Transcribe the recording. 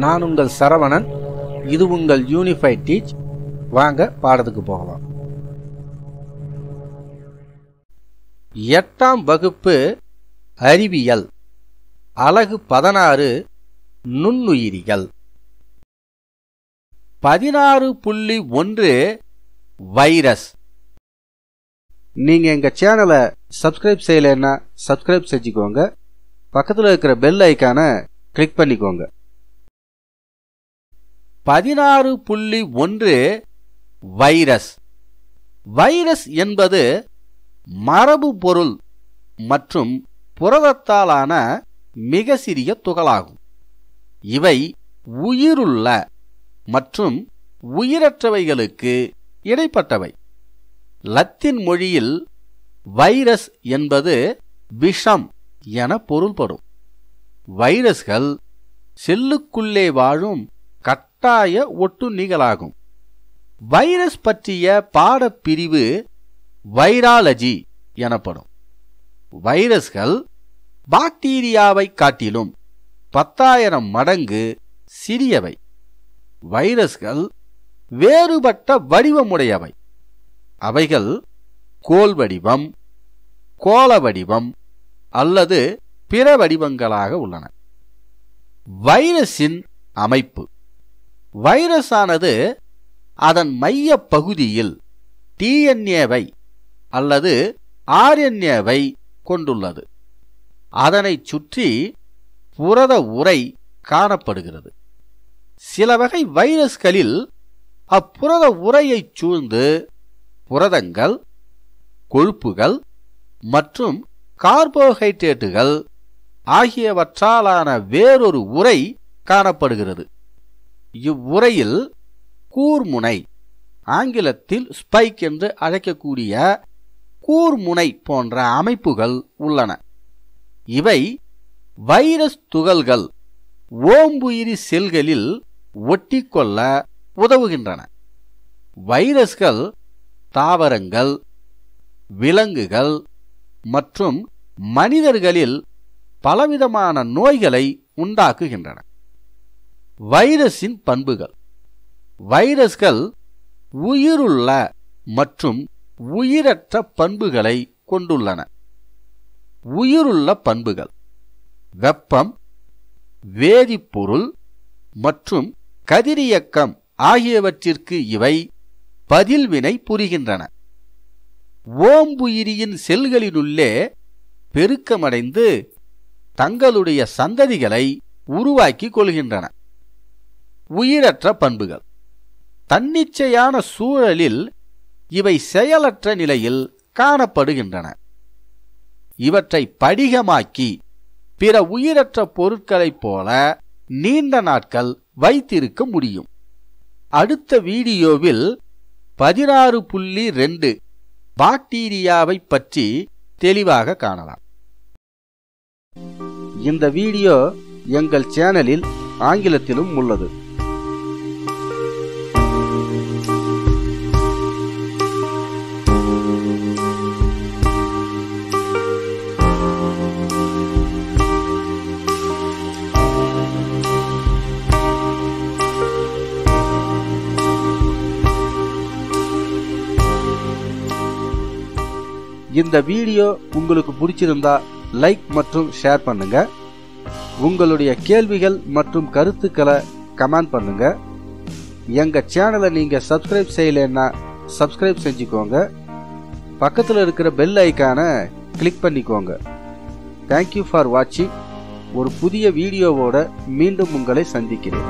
நான் உங்கள் சரவணன். இது உங்கள் யூனிஃபைட் டீச். வாங்க பாடத்துக்கு போகலாம். 8ஆம் வகுப்பு அறிவியல், அலகு 16, நுண்ணுயிரிகள். 16.1 வைரஸ். நீங்க எங்க சேனலை சப்ஸ்கிரைப் செய்யலைன்னா சப்ஸ்கிரைப் செஞ்சுக்கோங்க. பக்கத்தில் இருக்கிற பெல் ஐக்கான கிளிக் பண்ணிக்கோங்க. 16.1 வைரஸ். வைரஸ் என்பது மரபு பொருள் மற்றும் புரதத்தாலான மிக சிறிய துகளாகும். இவை உயிருள்ள மற்றும் உயிரற்றவைகளுக்கு இடைப்பட்டவை. லத்தீன் மொழியில் வைரஸ் என்பது விஷம் என பொருள்படும். வைரஸ்கள் செல்லுக்குள்ளே வாழும் கட்டாய ஒட்டுண்ணிகளாகும். வைரஸ் பற்றிய பாடப்பிரிவு வைராலஜி எனப்படும். வைரஸ்கள் பாக்டீரியாவை காட்டிலும் 10,000 மடங்கு சிறியவை. வைரஸ்கள் வேறுபட்ட வடிவமுடையவை. அவைகள் கோல் வடிவம், கோள வடிவம் அல்லது பிற வடிவங்களாக உள்ளன. வைரஸின் அமைப்பு. வைரஸானது அதன் மைய பகுதியில் டிஎன்ஏவை அல்லது ஆர்என்ஏவை கொண்டுள்ளது. அதனைச் சுற்றி புரத உறை காணப்படுகிறது. சில வகை வைரஸ்களில் அப்புரத உறையைச் சூழ்ந்து புரதங்கள், கொழுப்புகள் மற்றும் கார்போஹைட்ரேட்டுகள் ஆகியவற்றாலான வேறொரு உறை காணப்படுகிறது. இவ்வுறையில் கூர்முனை, ஆங்கிலத்தில் ஸ்பைக் என்று அழைக்கக்கூடிய கூர்முனை போன்ற அமைப்புகள் உள்ளன. இவை வைரஸ் துகள்கள் ஓம்புயிரி செல்களில் ஒட்டிக்கொள்ள உதவுகின்றன. வைரஸ்கள் தாவரங்கள், விலங்குகள் மற்றும் மனிதர்களில் பலவிதமான நோய்களை உண்டாக்குகின்றன. வைரஸின் பண்புகள். வைரஸ்கள் உயிருள்ள மற்றும் உயிரற்ற பண்புகளை கொண்டுள்ளன. உயிருள்ள பண்புகள்: வெப்பம், வேதிப்பொருள் மற்றும் கதிரியக்கம் ஆகியவற்றிற்கு இவை பதில்வினை புரிகின்றன. ஓம்புயிரியின் செல்களினுள்ளே பெருக்கமடைந்து தங்களுடைய சந்ததிகளை உருவாக்கிக் கொள்கின்றன. உயிரற்ற பண்புகள். தன்னிச்சையான சூழலில் இவை செயலற்ற நிலையில் காணப்படுகின்றன. இவற்றை படிகமாக்கி பிற உயிரற்ற பொருட்களைப் போல நீண்ட நாட்கள் வைத்திருக்க முடியும். அடுத்த வீடியோவில் 16.2 பாக்டீரியாவை பற்றி தெளிவாக காணலாம். இந்த வீடியோ எங்கள் சேனலில் ஆங்கிலத்திலும் உள்ளது. இந்த வீடியோ உங்களுக்கு பிடிச்சிருந்தா லைக் மற்றும் ஷேர் பண்ணுங்க. உங்களுடைய கேள்விகள் மற்றும் கருத்துக்களை கமெண்ட் பண்ணுங்க. எங்க சேனலை நீங்க சப்ஸ்கிரைப் செய்யலைன்னா சப்ஸ்கிரைப் செஞ்சுக்கோங்க. பக்கத்தில் இருக்கிற பெல் ஐக்கானை கிளிக் பண்ணிக்கோங்க. தேங்க்யூ ஃபார் வாட்சிங். ஒரு புதிய வீடியோவோட மீண்டும் உங்களை சந்திக்கிறேன்.